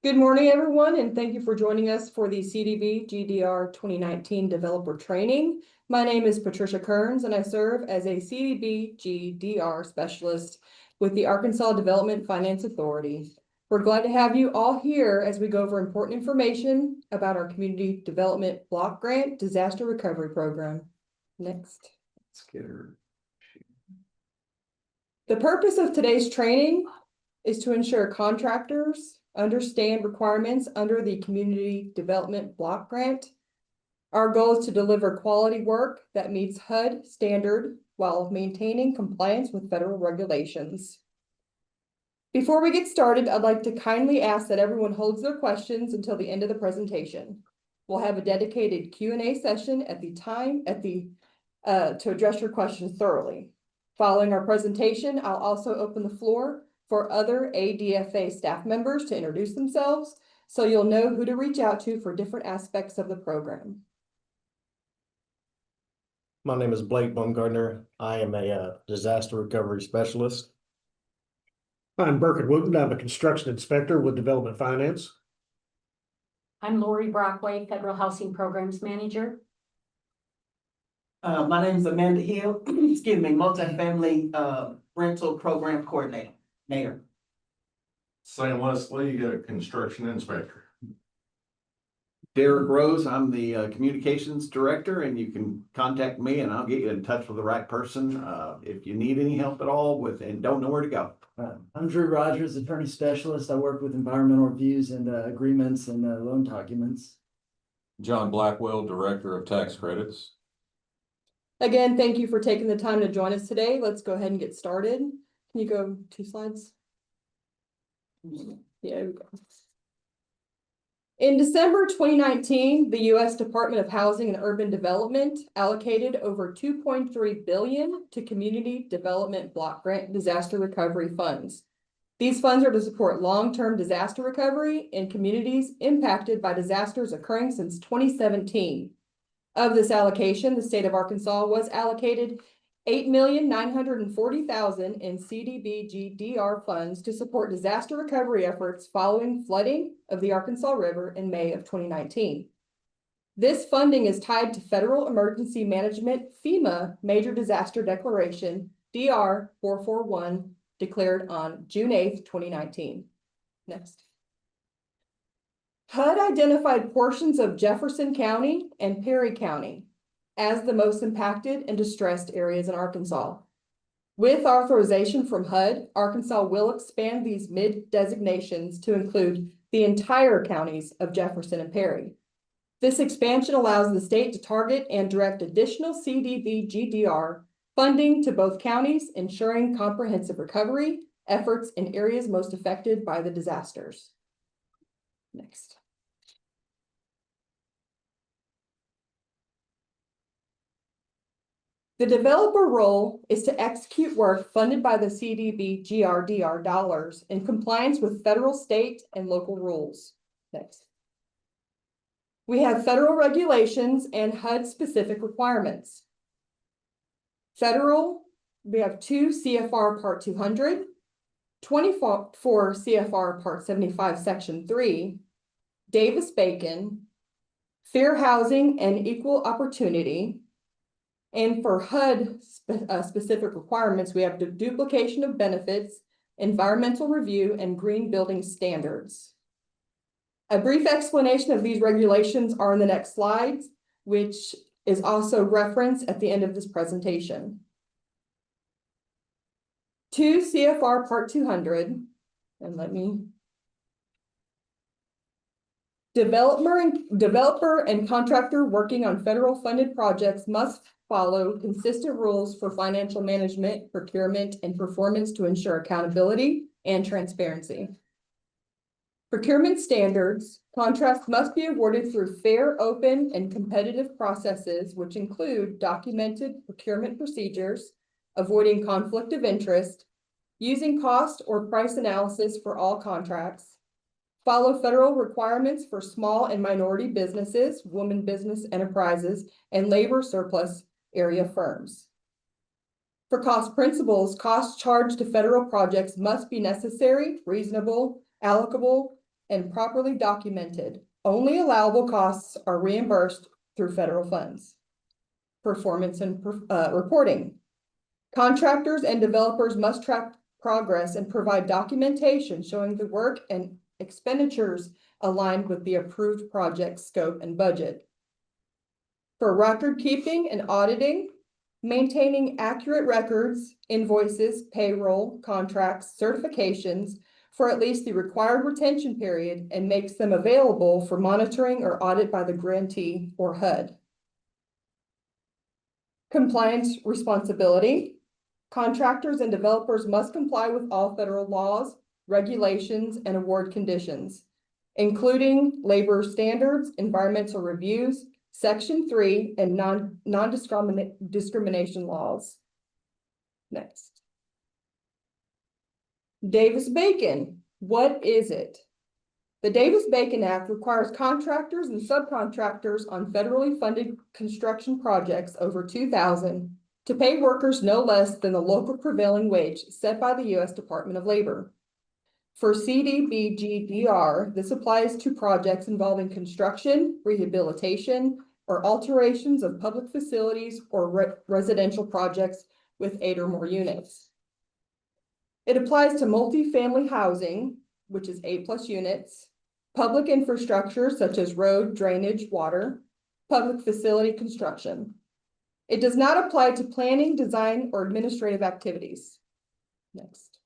Good morning, everyone, and thank you for joining us for the CDBG-DR 2019 Developer Training. My name is Patricia Kearns, and I serve as a CDBG-DR Specialist with the Arkansas Development Finance Authority. We're glad to have you all here as we go over important information about our Community Development Block Grant Disaster Recovery Program. Next. Let's get her. The purpose of today's training is to ensure contractors understand requirements under the Community Development Block Grant. Our goal is to deliver quality work that meets HUD standard while maintaining compliance with federal regulations. Before we get started, I'd like to kindly ask that everyone holds their questions until the end of the presentation. We'll have a dedicated Q&A session to address your questions thoroughly. Following our presentation, I'll also open the floor for other ADFA staff members to introduce themselves, so you'll know who to reach out to for different aspects of the program. My name is Blake Baumgartner. I am a disaster recovery specialist. I'm Burkett Wooten. I'm a construction inspector with Development Finance. I'm Lori Brockway, Federal Housing Programs Manager. My name is Amanda Hill, excuse me, multifamily rental program coordinator. Sam Wesley, construction inspector. Derek Rose, I'm the communications director, and you can contact me and I'll get you in touch with the right person if you need any help at all with and don't know where to go. I'm Drew Rogers, attorney specialist. I work with environmental reviews and agreements and loan documents. John Blackwell, director of tax credits. Again, thank you for taking the time to join us today. Let's go ahead and get started. Can you go 2 slides? Yeah, there we go. In December 2019, the U.S. Department of Housing and Urban Development allocated over $2.3 billion to Community Development Block Grant Disaster Recovery Funds. These funds are to support long-term disaster recovery in communities impacted by disasters occurring since 2017. Of this allocation, the state of Arkansas was allocated $8,940,000 in CDBG-DR funds to support disaster recovery efforts following flooding of the Arkansas River in May of 2019. This funding is tied to Federal Emergency Management FEMA Major Disaster Declaration DR 441 declared on June 8th, 2019. Next. HUD identified portions of Jefferson County and Perry County as the most impacted and distressed areas in Arkansas. With authorization from HUD, Arkansas will expand these mid-designations to include the entire counties of Jefferson and Perry. This expansion allows the state to target and direct additional CDBG-DR funding to both counties, ensuring comprehensive recovery efforts in areas most affected by the disasters. Next. The developer role is to execute work funded by the CDBG-DR dollars in compliance with federal, state, and local rules. Next. We have federal regulations and HUD-specific requirements. Federal, we have 2 CFR Part 200, 24 CFR Part 75, Section 3, Davis-Bacon, fair housing and equal opportunity. And for HUD specific requirements, we have the duplication of benefits, environmental review, and green building standards. A brief explanation of these regulations are in the next slides, which is also referenced at the end of this presentation. 2 CFR Part 200, and let me. Developer and contractor working on federal funded projects must follow consistent rules for financial management, procurement, and performance to ensure accountability and transparency. Procurement standards, contracts must be awarded through fair, open, and competitive processes, which include documented procurement procedures, avoiding conflict of interest, using cost or price analysis for all contracts, follow federal requirements for small and minority businesses, women business enterprises, and labor surplus area firms. For cost principles, costs charged to federal projects must be necessary, reasonable, allocable, and properly documented. Only allowable costs are reimbursed through federal funds. Performance and reporting. Contractors and developers must track progress and provide documentation showing the work and expenditures aligned with the approved project scope and budget. For record keeping and auditing, maintaining accurate records, invoices, payroll, contracts, certifications for at least the required retention period and makes them available for monitoring or audit by the grantee or HUD. Compliance responsibility. Contractors and developers must comply with all federal laws, regulations, and award conditions, including labor standards, environmental reviews, Section 3, and non-discrimination laws. Next. Davis-Bacon, what is it? The Davis-Bacon Act requires contractors and subcontractors on federally funded construction projects over 2,000 to pay workers no less than the local prevailing wage set by the U.S. Department of Labor. For CDBG-DR, this applies to projects involving construction, rehabilitation, or alterations of public facilities or residential projects with 8 or more units. It applies to multifamily housing, which is 8+ units, public infrastructure such as road, drainage, water, public facility construction. It does not apply to planning, design, or administrative activities. Next.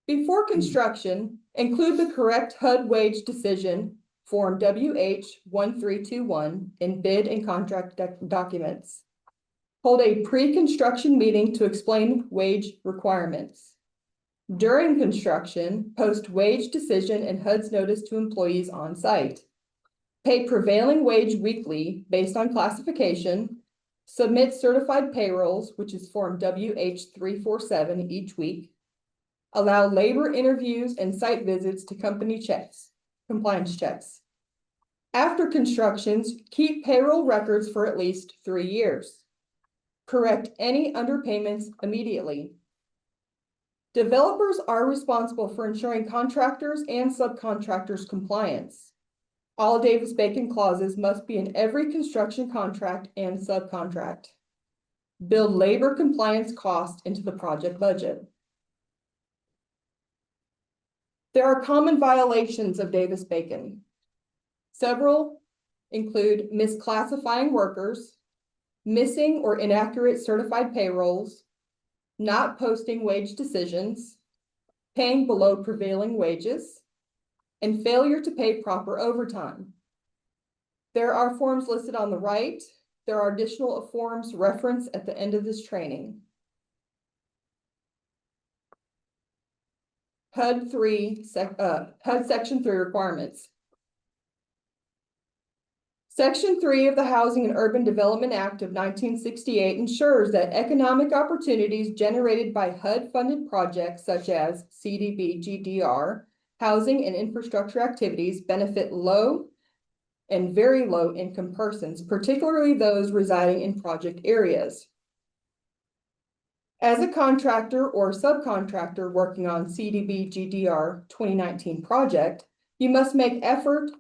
Before construction, include the correct HUD wage decision, Form WH-1321, in bid and contract documents. Hold a pre-construction meeting to explain wage requirements. During construction, post wage decision and HUD's notice to employees on site. Pay prevailing wage weekly based on classification. Submit certified payrolls, which is Form WH-347 each week. Allow labor interviews and site visits to company checks, compliance checks. After constructions, keep payroll records for at least 3 years. Correct any underpayments immediately. Developers are responsible for ensuring contractors and subcontractors' compliance. All Davis-Bacon clauses must be in every construction contract and subcontract. Build labor compliance cost into the project budget. There are common violations of Davis-Bacon. Several include misclassifying workers, missing or inaccurate certified payrolls, not posting wage decisions, paying below prevailing wages, and failure to pay proper overtime. There are forms listed on the right. There are additional forms referenced at the end of this training. HUD Section 3 requirements. Section 3 of the Housing and Urban Development Act of 1968 ensures that economic opportunities generated by HUD-funded projects such as CDBG-DR, housing and infrastructure activities benefit low and very low income persons, particularly those residing in project areas. As a contractor or subcontractor working on CDBG-DR 2019 project, you must make effort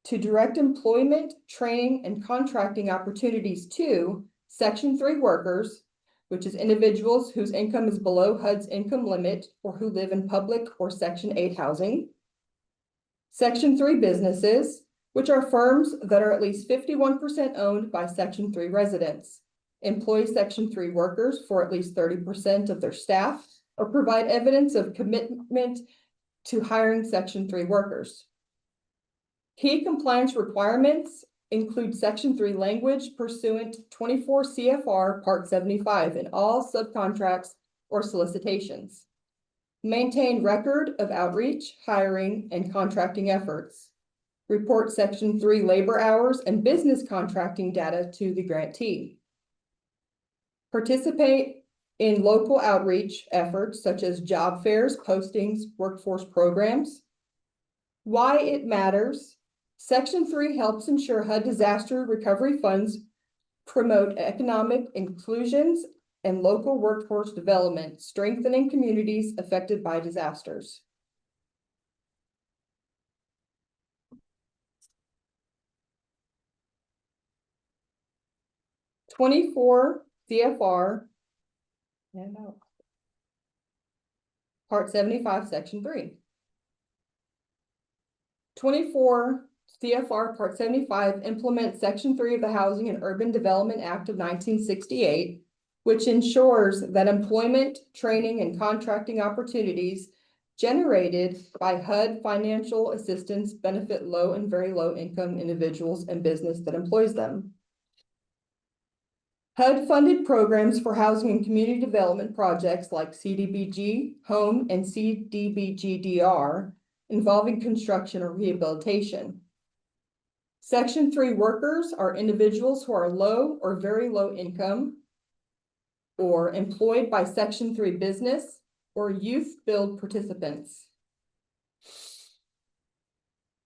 to direct employment, training, and contracting opportunities to Section 3 workers, which is individuals whose income is below HUD's income limit or who live in public or Section 8 housing. Section 3 businesses, which are firms that are at least 51% owned by Section 3 residents. Employ Section 3 workers for at least 30% of their staff, or provide evidence of commitment to hiring Section 3 workers. Key compliance requirements include Section 3 language pursuant to 24 CFR Part 75 in all subcontracts or solicitations. Maintain record of outreach, hiring, and contracting efforts. Report Section 3 labor hours and business contracting data to the grantee. Participate in local outreach efforts such as job fairs, postings, workforce programs. Why it matters. Section 3 helps ensure HUD disaster recovery funds promote economic inclusions and local workforce development, strengthening communities affected by disasters. 24 CFR. And out. Part 75, Section 3. 24 CFR Part 75 implements Section 3 of the Housing and Urban Development Act of 1968, which ensures that employment, training, and contracting opportunities generated by HUD financial assistance benefit low and very low income individuals and business that employs them. HUD-funded programs for housing and community development projects like CDBG, Home, and CDBG-DR involving construction or rehabilitation. Section 3 workers are individuals who are low or very low income or employed by Section 3 business or youth build participants.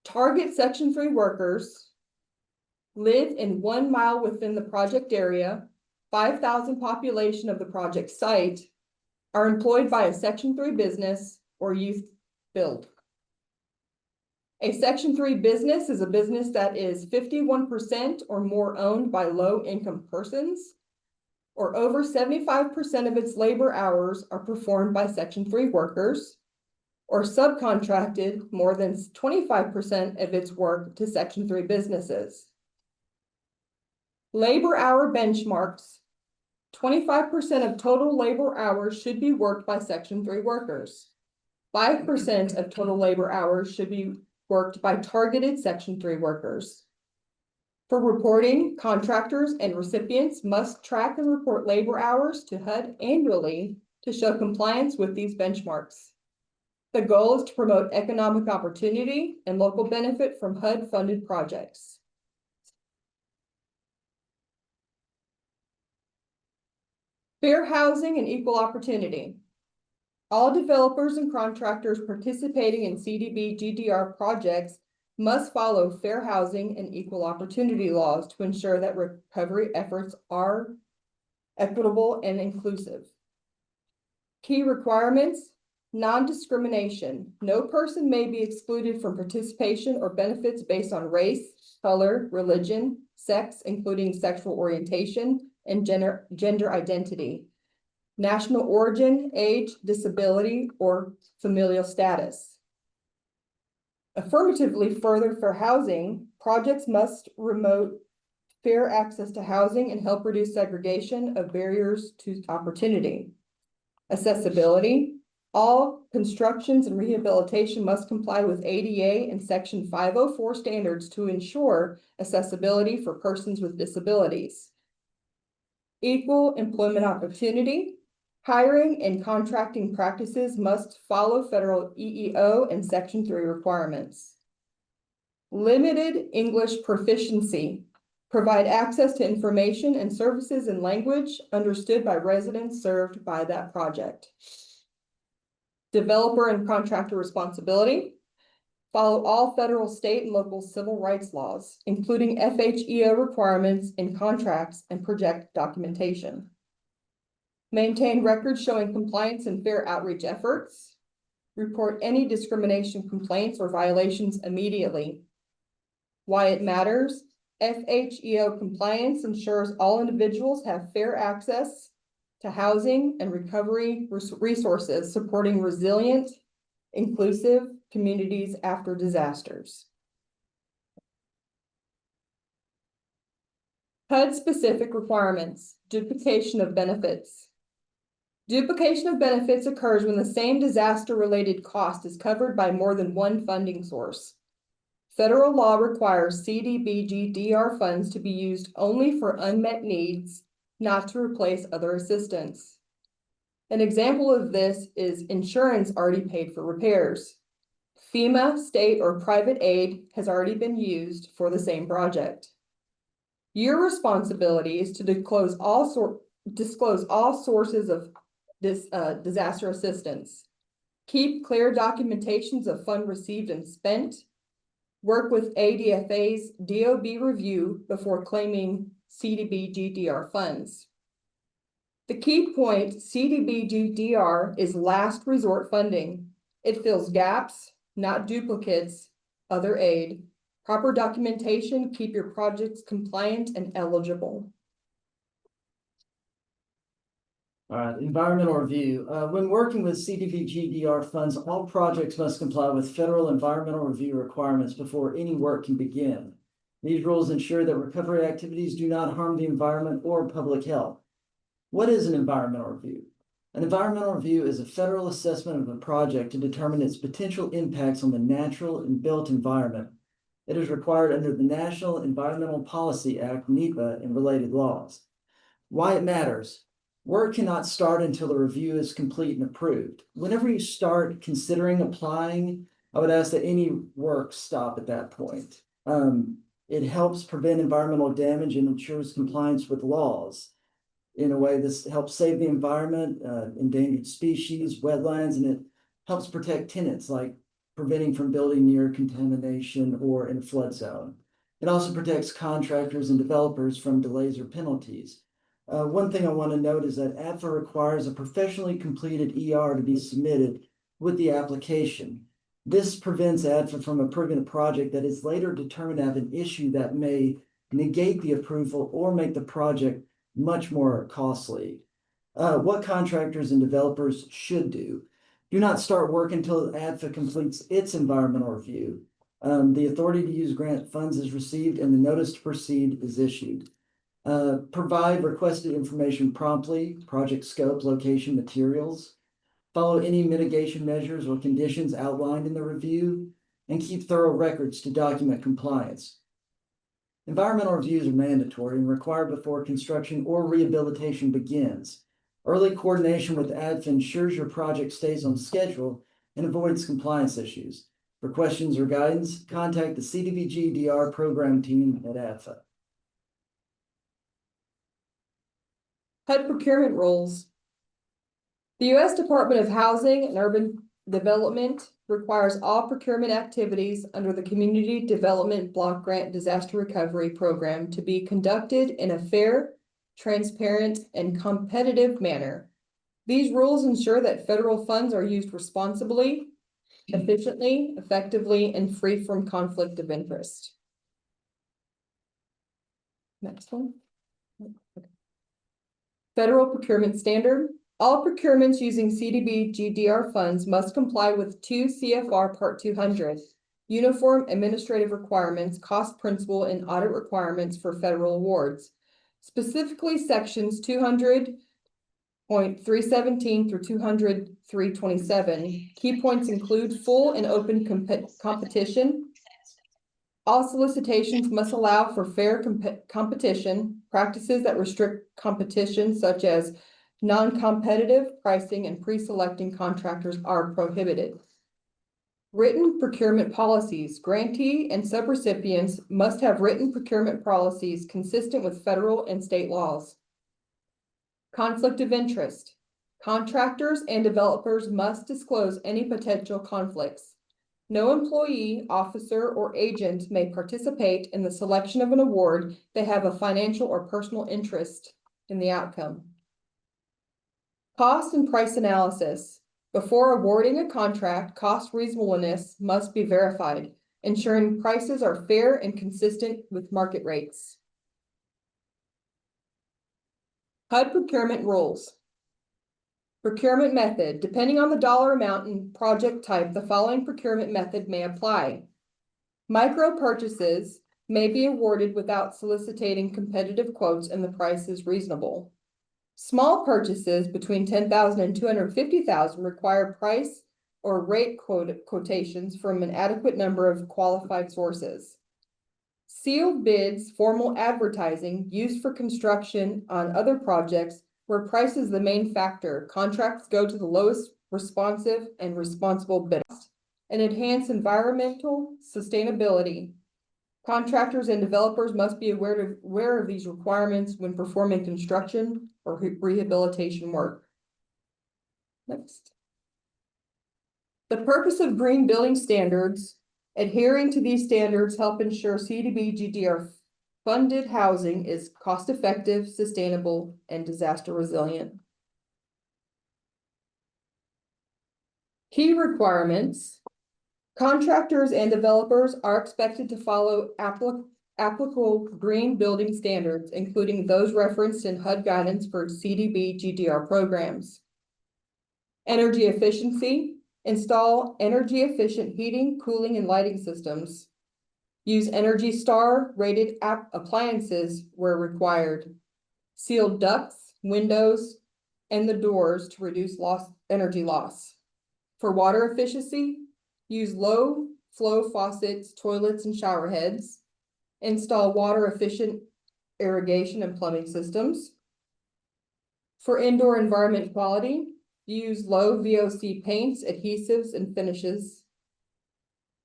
Target Section 3 workers live in 1 mile within the project area, 5,000 population of the project site, are employed by a Section 3 business or youth build. A Section 3 business is a business that is 51% or more owned by low-income persons, or over 75% of its labor hours are performed by Section 3 workers, or subcontracted more than 25% of its work to Section 3 businesses. Labor hour benchmarks: 25% of total labor hours should be worked by Section 3 workers. 5% of total labor hours should be worked by targeted Section 3 workers. For reporting, contractors and recipients must track and report labor hours to HUD annually to show compliance with these benchmarks. The goal is to promote economic opportunity and local benefit from HUD-funded projects. Fair housing and equal opportunity. All developers and contractors participating in CDBG-DR projects must follow fair housing and equal opportunity laws to ensure that recovery efforts are equitable and inclusive. Key requirements: non-discrimination. No person may be excluded from participation or benefits based on race, color, religion, sex, including sexual orientation, and gender identity, national origin, age, disability, or familial status. Affirmatively further fair housing, projects must promote fair access to housing and help reduce segregation of barriers to opportunity. Accessibility: all constructions and rehabilitation must comply with ADA and Section 504 standards to ensure accessibility for persons with disabilities. Equal employment opportunity: hiring and contracting practices must follow federal EEO and Section 3 requirements. Limited English proficiency: provide access to information and services in language understood by residents served by that project. Developer and contractor responsibility: follow all federal, state, and local civil rights laws, including FHEO requirements in contracts and project documentation. Maintain records showing compliance and fair outreach efforts. Report any discrimination complaints or violations immediately. Why it matters: FHEO compliance ensures all individuals have fair access to housing and recovery resources, supporting resilient, inclusive communities after disasters. HUD-specific requirements: duplication of benefits. Duplication of benefits occurs when the same disaster-related cost is covered by more than one funding source. Federal law requires CDBG-DR funds to be used only for unmet needs, not to replace other assistance. An example of this is insurance already paid for repairs. FEMA, state, or private aid has already been used for the same project. Your responsibility is to disclose all sources of disaster assistance. Keep clear documentations of fund received and spent. Work with ADFA's DOB review before claiming CDBG-DR funds. The key point: CDBG-DR is last resort funding. It fills gaps, not duplicates other aid. Proper documentation: keep your projects compliant and eligible. All right, environmental review. When working with CDBG-DR funds, all projects must comply with federal environmental review requirements before any work can begin. These rules ensure that recovery activities do not harm the environment or public health. What is an environmental review? An environmental review is a federal assessment of a project to determine its potential impacts on the natural and built environment. It is required under the National Environmental Policy Act, NEPA, and related laws. Why it matters. Work cannot start until the review is complete and approved. Whenever you start considering applying, I would ask that any work stop at that point. It helps prevent environmental damage and ensures compliance with laws. In a way, this helps save the environment, endangered species, wetlands, and it helps protect tenants, like preventing from building near contamination or in a flood zone. It also protects contractors and developers from delays or penalties. One thing I want to note is that ADFA requires a professionally completed ER to be submitted with the application. This prevents ADFA from approving a project that is later determined to have an issue that may negate the approval or make the project much more costly. What contractors and developers should do. Do not start work until ADFA completes its environmental review. The authority to use grant funds is received and the notice to proceed is issued. Provide requested information promptly, project scope, location, materials. Follow any mitigation measures or conditions outlined in the review, and keep thorough records to document compliance. Environmental reviews are mandatory and required before construction or rehabilitation begins. Early coordination with ADFA ensures your project stays on schedule and avoids compliance issues. For questions or guidance, contact the CDBG-DR program team at ADFA. HUD procurement rules. The U.S. Department of Housing and Urban Development requires all procurement activities under the Community Development Block Grant Disaster Recovery Program to be conducted in a fair, transparent, and competitive manner. These rules ensure that federal funds are used responsibly, efficiently, effectively, and free from conflict of interest. Next one. Federal procurement standard. All procurements using CDBG-DR funds must comply with 2 CFR Part 200, Uniform Administrative Requirements, Cost Principle, and Audit Requirements for Federal Awards. Specifically, sections 200.317 through 200.327. Key points include full and open competition. All solicitations must allow for fair competition. Practices that restrict competition, such as non-competitive pricing and pre-selecting contractors, are prohibited. Written procurement policies. Grantee and subrecipients must have written procurement policies consistent with federal and state laws. Conflict of interest. Contractors and developers must disclose any potential conflicts. No employee, officer, or agent may participate in the selection of an award they have a financial or personal interest in the outcome. Cost and price analysis. Before awarding a contract, cost reasonableness must be verified, ensuring prices are fair and consistent with market rates. HUD procurement rules. Procurement method. Depending on the dollar amount and project type, the following procurement method may apply. Micro purchases may be awarded without soliciting competitive quotes and the price is reasonable. Small purchases between $10,000 and $250,000 require price or rate quotations from an adequate number of qualified sources. Sealed bids, formal advertising used for construction on other projects where price is the main factor. Contracts go to the lowest responsive and responsible bidders and enhance environmental sustainability. Contractors and developers must be aware of these requirements when performing construction or rehabilitation work. Next. The purpose of green building standards. Adhering to these standards help ensure CDBG-DR funded housing is cost-effective, sustainable, and disaster resilient. Key requirements. Contractors and developers are expected to follow applicable green building standards, including those referenced in HUD guidance for CDBG-DR programs. Energy efficiency, install energy efficient heating, cooling, and lighting systems. Use Energy Star rated appliances where required. Seal ducts, windows, and the doors to reduce energy loss. For water efficiency, use low flow faucets, toilets, and shower heads. Install water efficient irrigation and plumbing systems. For indoor environment quality, use low VOC paints, adhesives, and finishes.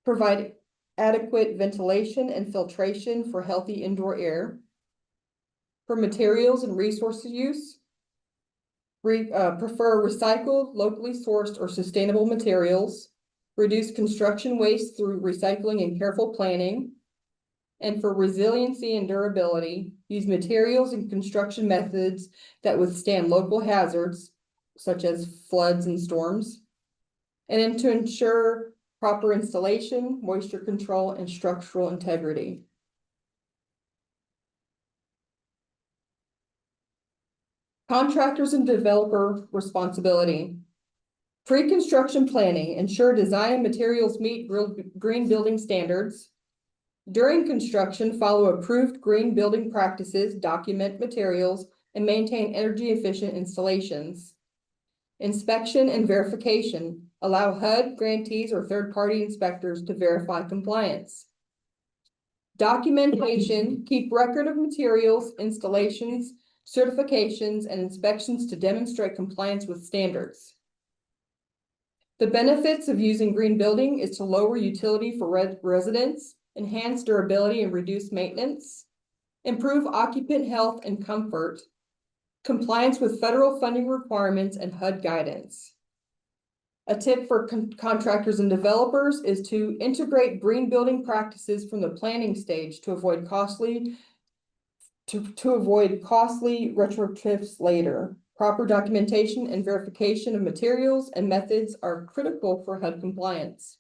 Provide adequate ventilation and filtration for healthy indoor air. For materials and resources use, prefer recycled, locally sourced, or sustainable materials. Reduce construction waste through recycling and careful planning. And for resiliency and durability, use materials and construction methods that withstand local hazards, such as floods and storms. And then to ensure proper installation, moisture control, and structural integrity. Contractors and developer responsibility. Pre-construction planning, ensure design and materials meet green building standards. During construction, follow approved green building practices, document materials, and maintain energy efficient installations. Inspection and verification, allow HUD grantees or third-party inspectors to verify compliance. Documentation, keep record of materials, installations, certifications, and inspections to demonstrate compliance with standards. The benefits of using green building is to lower utility for residents, enhance durability and reduce maintenance, improve occupant health and comfort, compliance with federal funding requirements, and HUD guidance. A tip for contractors and developers is to integrate green building practices from the planning stage to avoid costly retrofits later. Proper documentation and verification of materials and methods are critical for HUD compliance.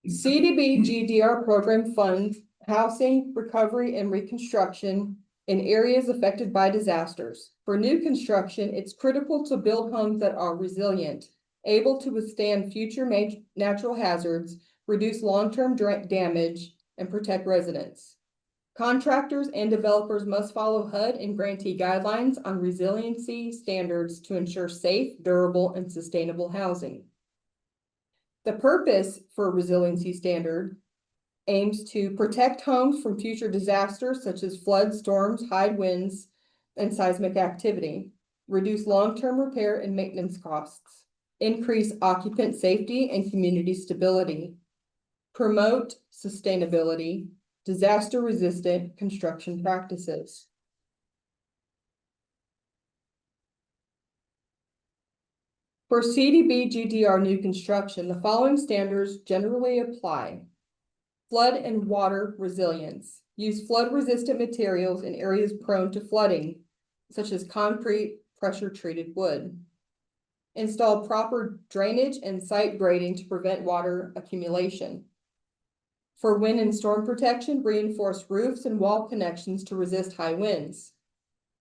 CDBG-DR program funds housing, recovery, and reconstruction in areas affected by disasters. For new construction, it's critical to build homes that are resilient, able to withstand future natural hazards, reduce long-term damage, and protect residents. Contractors and developers must follow HUD and grantee guidelines on resiliency standards to ensure safe, durable, and sustainable housing. The purpose for a resiliency standard aims to protect homes from future disasters such as floods, storms, high winds, and seismic activity, reduce long-term repair and maintenance costs, increase occupant safety and community stability, promote sustainability, disaster-resistant construction practices. For CDBG-DR new construction, the following standards generally apply. Flood and water resilience. Use flood-resistant materials in areas prone to flooding, such as concrete, pressure-treated wood. Install proper drainage and site grading to prevent water accumulation. For wind and storm protection, reinforce roofs and wall connections to resist high winds.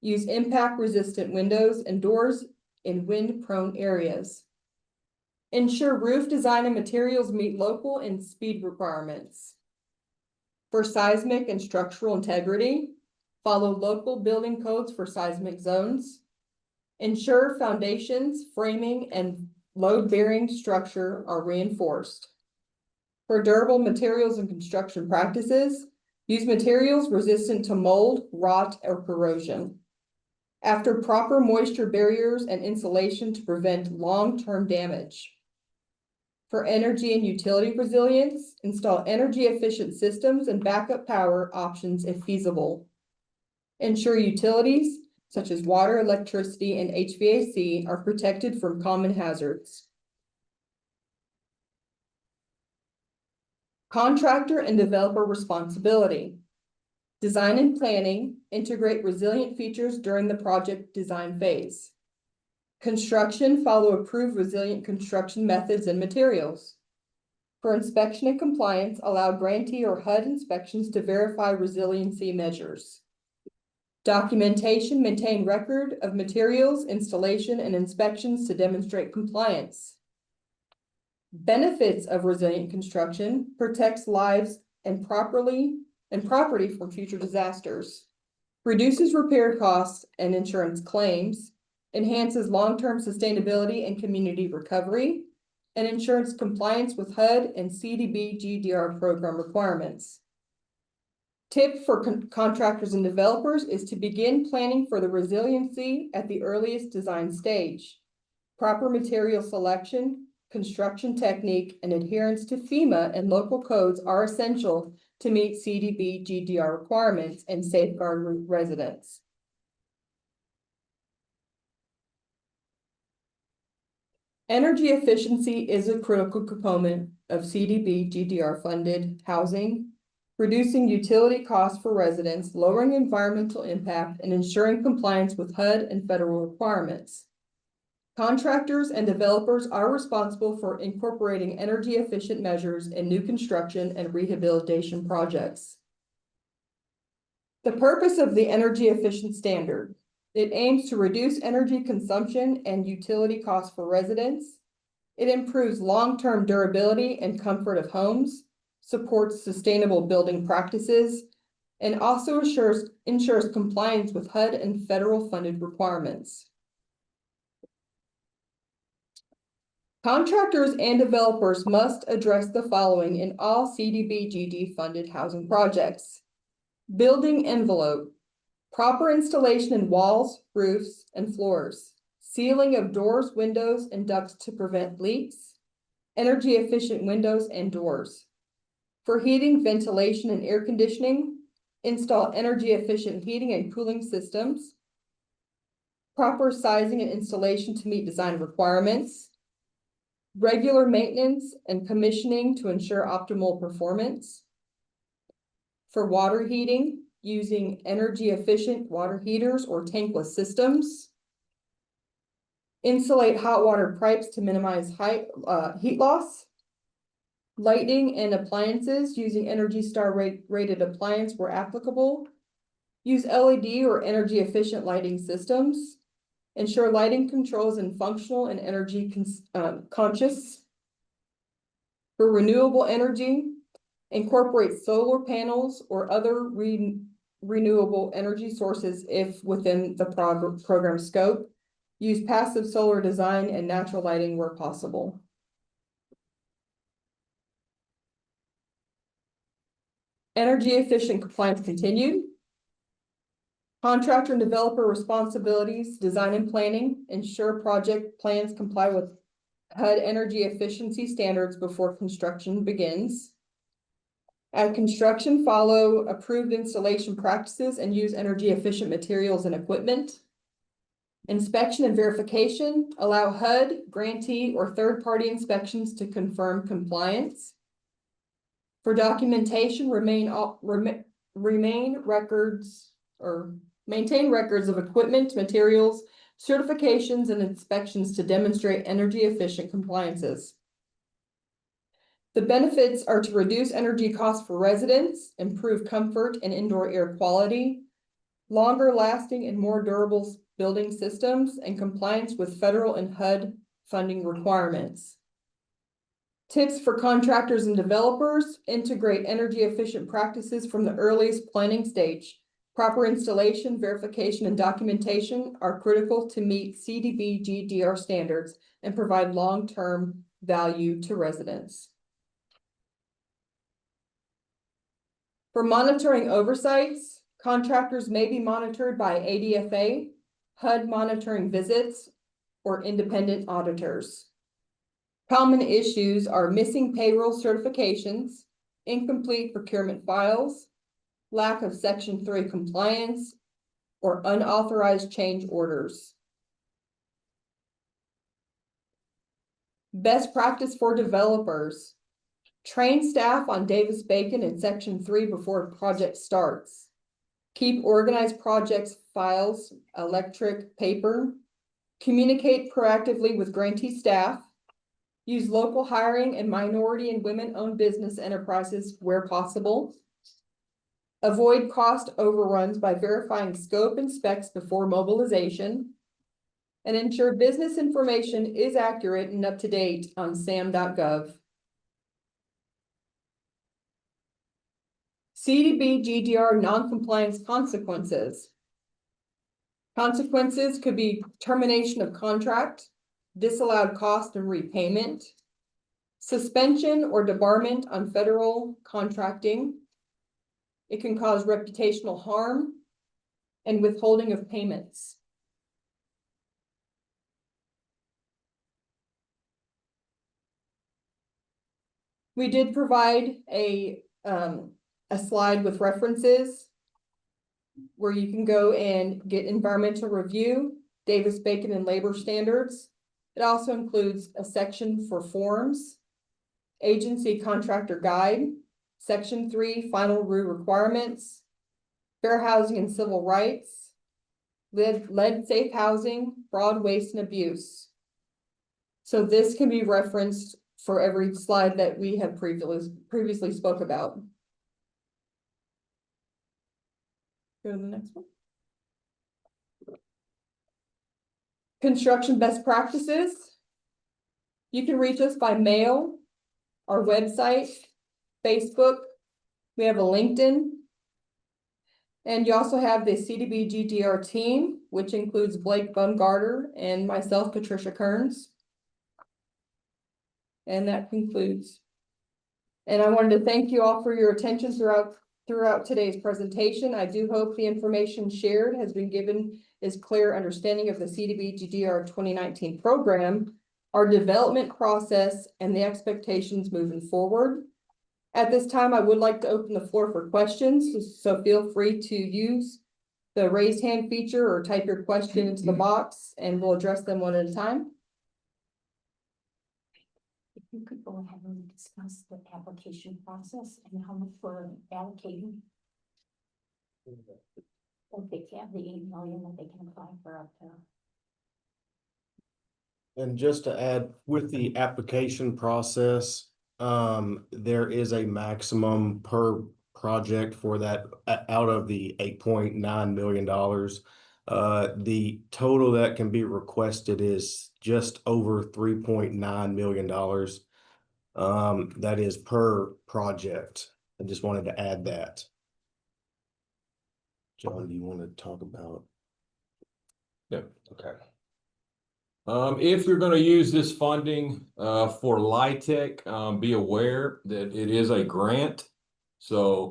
Use impact-resistant windows and doors in wind-prone areas. Ensure roof design and materials meet local and speed requirements. For seismic and structural integrity, follow local building codes for seismic zones. Ensure foundations, framing, and load-bearing structure are reinforced. For durable materials and construction practices, use materials resistant to mold, rot, or corrosion. After proper moisture barriers and insulation to prevent long-term damage. For energy and utility resilience, install energy-efficient systems and backup power options if feasible. Ensure utilities, such as water, electricity, and HVAC, are protected from common hazards. Contractor and developer responsibility. Design and planning, integrate resilient features during the project design phase. Construction, follow approved resilient construction methods and materials. For inspection and compliance, allow grantee or HUD inspections to verify resiliency measures. Documentation, maintain record of materials, installation, and inspections to demonstrate compliance. Benefits of resilient construction: protects lives and property from future disasters, reduces repair costs and insurance claims, enhances long-term sustainability and community recovery, and ensures compliance with HUD and CDBG-DR program requirements. Tip for contractors and developers is to begin planning for the resiliency at the earliest design stage. Proper material selection, construction technique, and adherence to FEMA and local codes are essential to meet CDBG-DR requirements and safeguard residents. Energy efficiency is a critical component of CDBG-DR funded housing, reducing utility costs for residents, lowering environmental impact, and ensuring compliance with HUD and federal requirements. Contractors and developers are responsible for incorporating energy efficient measures in new construction and rehabilitation projects. The purpose of the energy efficient standard: it aims to reduce energy consumption and utility costs for residents. It improves long-term durability and comfort of homes, supports sustainable building practices, and also ensures compliance with HUD and federal funded requirements. Contractors and developers must address the following in all CDBG-D funded housing projects: building envelope, proper installation in walls, roofs, and floors, sealing of doors, windows, and ducts to prevent leaks, energy efficient windows and doors. For heating, ventilation, and air conditioning, install energy efficient heating and cooling systems, proper sizing and installation to meet design requirements, regular maintenance and commissioning to ensure optimal performance. For water heating, using energy efficient water heaters or tankless systems. Insulate hot water pipes to minimize heat loss. Lighting and appliances, using Energy Star rated appliance where applicable. Use LED or energy efficient lighting systems. Ensure lighting controls and functional and energy conscious. For renewable energy, incorporate solar panels or other renewable energy sources if within the program scope. Use passive solar design and natural lighting where possible. Energy efficient compliance continued. Contractor and developer responsibilities: design and planning, ensure project plans comply with HUD energy efficiency standards before construction begins. At construction, follow approved installation practices and use energy efficient materials and equipment. Inspection and verification, allow HUD, grantee, or third-party inspections to confirm compliance. For documentation, maintain records of equipment, materials, certifications, and inspections to demonstrate energy efficient compliances. The benefits are to reduce energy costs for residents, improve comfort and indoor air quality, longer lasting and more durable building systems, and compliance with federal and HUD funding requirements. Tips for contractors and developers: integrate energy efficient practices from the earliest planning stage. Proper installation, verification, and documentation are critical to meet CDBG-DR standards and provide long-term value to residents. For monitoring oversights, contractors may be monitored by ADFA, HUD monitoring visits, or independent auditors. Common issues are missing payroll certifications, incomplete procurement files, lack of Section 3 compliance, or unauthorized change orders. Best practice for developers: train staff on Davis-Bacon and Section 3 before project starts. Keep organized projects files, electric, paper. Communicate proactively with grantee staff. Use local hiring and minority and women-owned business enterprises where possible. Avoid cost overruns by verifying scope and specs before mobilization. And ensure business information is accurate and up to date on sam.gov. CDBG-DR non-compliance consequences. Consequences could be termination of contract, disallowed cost and repayment, suspension or debarment on federal contracting. It can cause reputational harm and withholding of payments. We did provide a slide with references where you can go and get environmental review, Davis-Bacon and labor standards. It also includes a section for forms, agency contractor guide, section 3, final rule requirements, fair housing and civil rights, lead safe housing, fraud, waste, and abuse. So this can be referenced for every slide that we have previously spoke about. Go to the next one. Construction best practices. You can reach us by mail, our website, Facebook. We have a LinkedIn. And you also have the CDBG-DR team, which includes Blake Bumgarner and myself, Patricia Kearns. And that concludes. And I wanted to thank you all for your attention throughout today's presentation. I do hope the information shared has been given is clear understanding of the CDBG-DR 2019 program, our development process, and the expectations moving forward. At this time, I would like to open the floor for questions, so feel free to use the raise hand feature or type your question into the box and we'll address them one at a time. If you could go ahead and discuss the application process and how much we're allocating. If they have the 8 million that they can apply for up to. And just to add, with the application process, there is a maximum per project for that out of the $8.9 million. The total that can be requested is just over $3.9 million. That is per project. I just wanted to add that. John, do you want to talk about? Yeah, okay. If you're gonna use this funding for LIHTC, be aware that it is a grant. So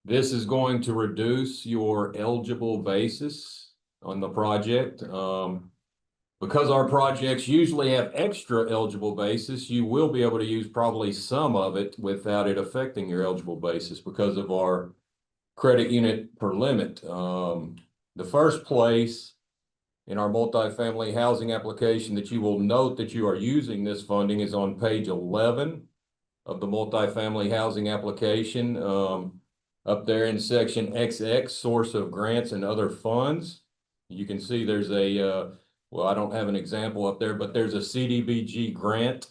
this is going to reduce your eligible basis on the project. Because our projects usually have extra eligible basis, you will be able to use probably some of it without it affecting your eligible basis because of our credit unit per limit. The first place in our multifamily housing application that you will note that you are using this funding is on page 11 of the multifamily housing application. Up there in section XX, source of grants and other funds, you can see there's a, well, I don't have an example up there, but there's a CDBG grant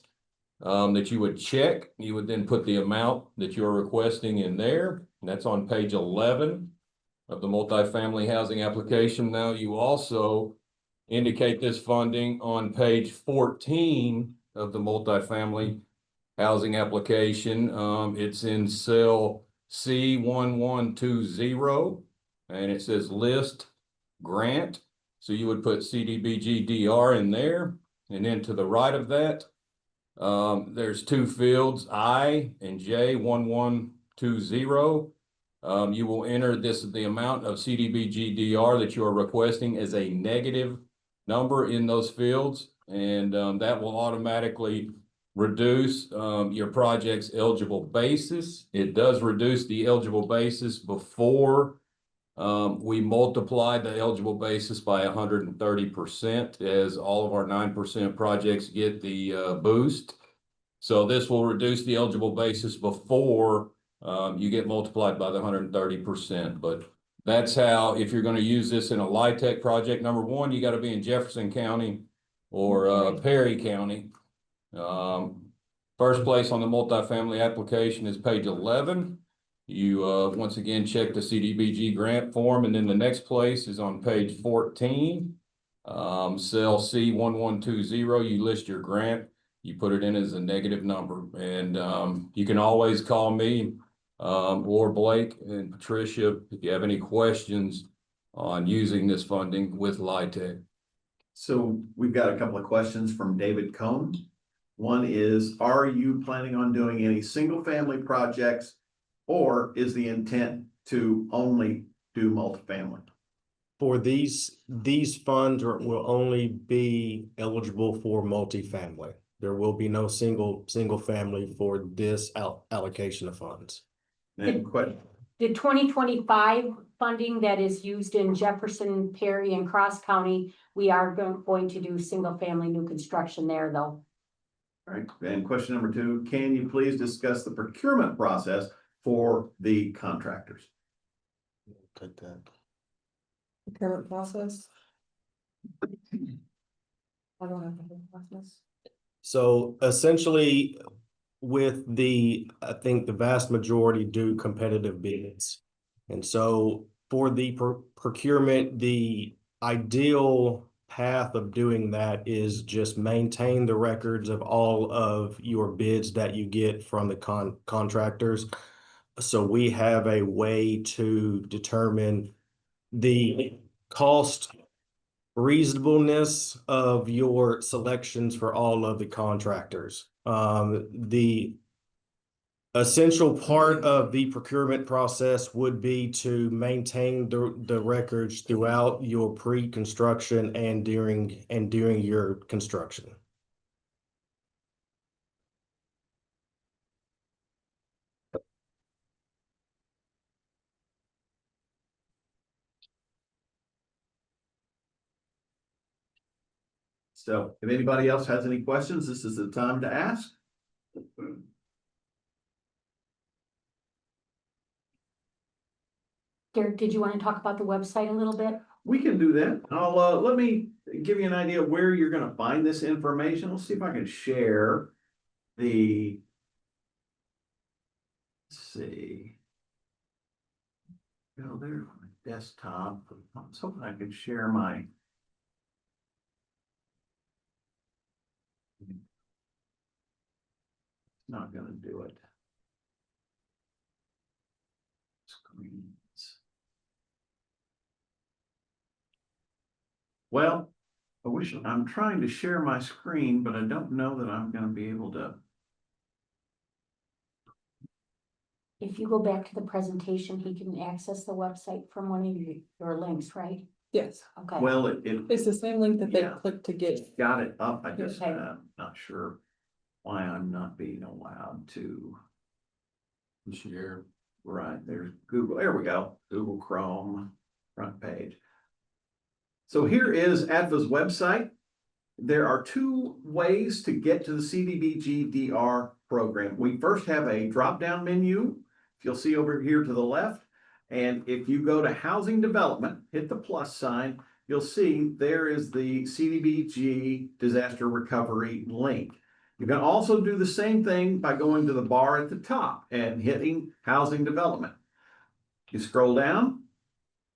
that you would check. You would then put the amount that you're requesting in there. And that's on page 11 of the multifamily housing application. Now you also indicate this funding on page 14 of the multifamily housing application. It's in cell C1120 and it says list grant. So you would put CDBG-DR in there. And then to the right of that, there's 2 fields, I and J1120. You will enter the amount of CDBG-DR that you are requesting as a negative number in those fields. And that will automatically reduce your project's eligible basis. It does reduce the eligible basis before we multiply the eligible basis by 130% as all of our 9% projects get the boost. So this will reduce the eligible basis before you get multiplied by the 130%. But that's how, if you're going to use this in a LIHTC project, number one, you got to be in Jefferson County or Perry County. First place on the multifamily application is page 11. You, once again, check the CDBG grant form, and then the next place is on page 14. Cell C1120, you list your grant, you put it in as a negative number, and you can always call me or Blake and Patricia if you have any questions on using this funding with LIHTC. So we've got a couple of questions from David Cohn. One is, are you planning on doing any single family projects, or is the intent to only do multifamily? For these funds will only be eligible for multifamily. There will be no single family for this allocation of funds. And The 2025 funding that is used in Jefferson, Perry, and Cross County, we are going to do single-family new construction there, though. all right, and question number 2, can you please discuss the procurement process for the contractors? Take that. Procurement process. I don't have the process. So essentially, I think the vast majority do competitive bids. And so for the procurement, the ideal path of doing that is just maintain the records of all of your bids that you get from the contractors. So we have a way to determine the cost reasonableness of your selections for all of the contractors. The essential part of the procurement process would be to maintain the records throughout your pre-construction and during your construction. So if anybody else has any questions, this is the time to ask. Derek, did you want to talk about the website a little bit? We can do that. I'll let me give you an idea of where you're gonna find this information. Let's see if I can share the. Let's see. Go there on my desktop. I was hoping I could share my. Not gonna do it. Screens. Well, I'm trying to share my screen, but I don't know that I'm gonna be able to. If you go back to the presentation, he can access the website from one of your links, right? Yes, Okay. Well, it's the same link that they Yeah. click to get. got it up. I just, Okay. not sure why I'm not being allowed to. Share. Right, there's Google, there we go, Google Chrome, front page. So here is ADVA's website. There are 2 ways to get to the CDBG-DR program. We first have a drop-down menu, if you'll see over here to the left. And if you go to housing development, hit the plus sign, you'll see there is the CDBG disaster recovery link. You can also do the same thing by going to the bar at the top and hitting housing development. You scroll down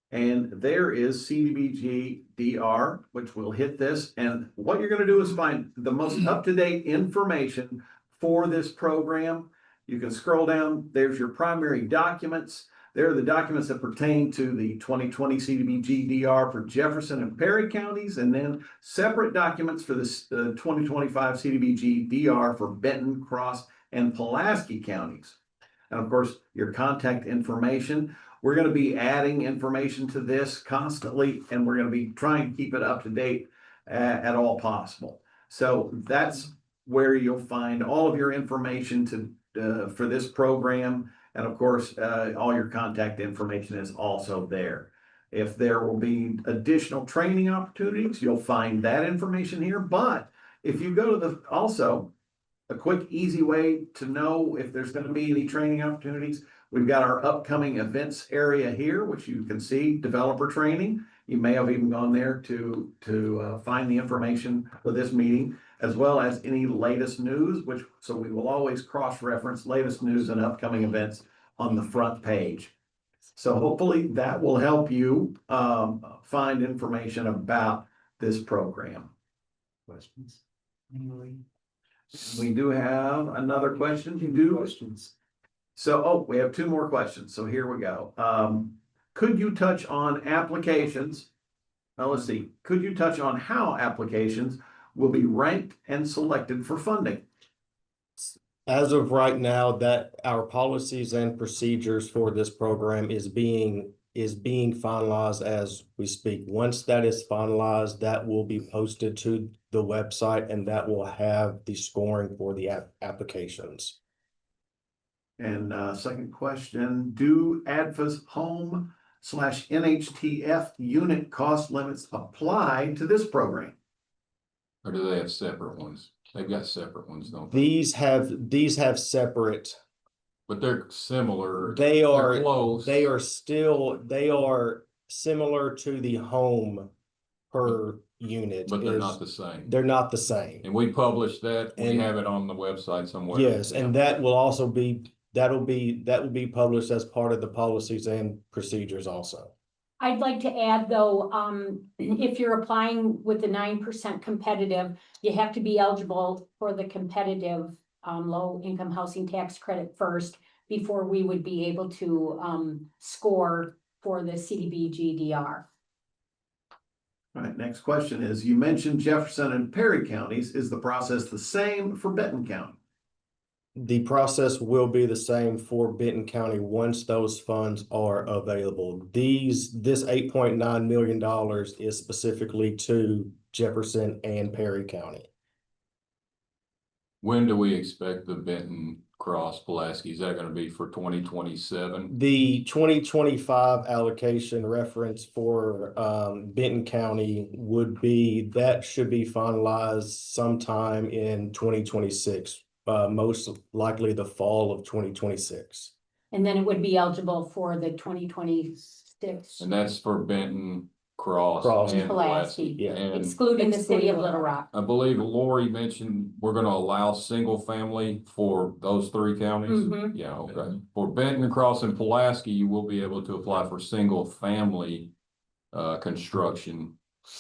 and there is CDBG-DR, which will hit this. And what you're going to do is find the most up-to-date information for this program. You can scroll down, there's your primary documents. There are the documents that pertain to the 2020 CDBG-DR for Jefferson and Perry counties, and then separate documents for the 2025 CDBG-DR for Benton, Cross, and Pulaski counties. And of course, your contact information. We're going to be adding information to this constantly, and we're going to be trying to keep it up to date at all possible. So that's where you'll find all of your information for this program. And of course, all your contact information is also there. If there will be additional training opportunities, you'll find that information here. But if you go to also a quick, easy way to know if there's going to be any training opportunities, we've got our upcoming events area here, which you can see developer training. You may have even gone there to find the information for this meeting. as well as any latest news, so we will always cross-reference latest news and upcoming events on the front page. So hopefully that will help you find information about this program. Questions? We do have another question. You do? Questions? So, we have two more questions. So here we go. Could you touch on applications? Now, let's see. Could you touch on how applications will be ranked and selected for funding? As of right now, that our policies and procedures for this program is being finalized as we speak. Once that is finalized, that will be posted to the website and that will have the scoring for the applications. And second question, do ADFA's home/NHTF unit cost limits apply to this program? Or do they have separate ones? They've got separate ones, don't they? These have separate. But they're similar. They They're are close. they are similar to the home per unit. But they're not the same. They're not the same. And we publish that. We And- have it on the website somewhere. Yes, and that will also be, that will be published as part of the policies and procedures also. I'd like to add though, if you're applying with the 9% competitive, you have to be eligible for the competitive low income housing tax credit first before we would be able to score for the CDBG-DR. All right, next question is, you mentioned Jefferson and Perry counties. Is the process the same for Benton County? The process will be the same for Benton County once those funds are available. This $8.9 million is specifically to Jefferson and Perry County. When do we expect the Benton Cross Pulaski? Is that gonna be for 2027? The 2025 allocation reference for Benton County should be finalized sometime in 2026. Most likely the fall of 2026. And then it would be eligible for the 2026 And that's for Benton Cross Cross. and Pulaski, Pulaski. And excluding the city of Little Rock. I believe Lori mentioned we're gonna allow single family for those three counties. Mhm. Yeah, okay. For Benton Cross and Pulaski, you will be able to apply for single family construction,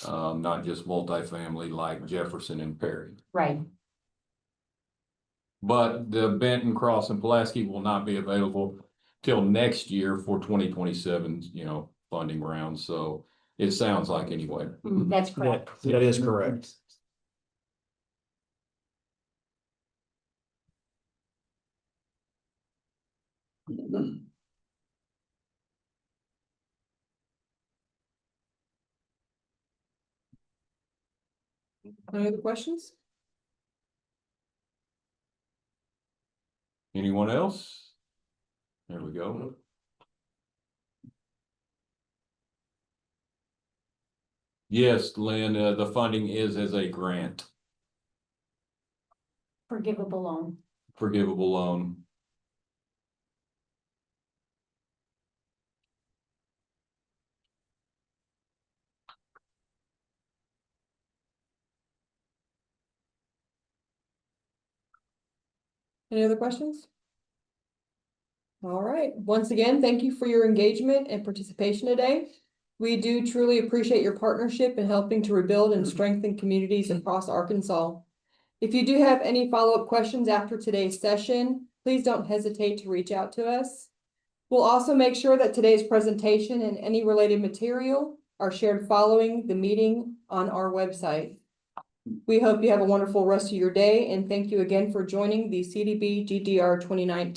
not just multifamily like Jefferson and Perry. Right. But the Benton Cross and Pulaski will not be available till next year for 2027's, funding round. So it sounds like anyway. That's correct. That is correct. Any other questions? Anyone else? There we go. Yes, Lynn, the funding is as a grant, Forgivable loan. forgivable loan. Any other questions? All right, once again, thank you for your engagement and participation today. We do truly appreciate your partnership in helping to rebuild and strengthen communities across Arkansas. If you do have any follow-up questions after today's session, please don't hesitate to reach out to us. We'll also make sure that today's presentation and any related material are shared following the meeting on our website. We hope you have a wonderful rest of your day and thank you again for joining the CDBG-DR 2019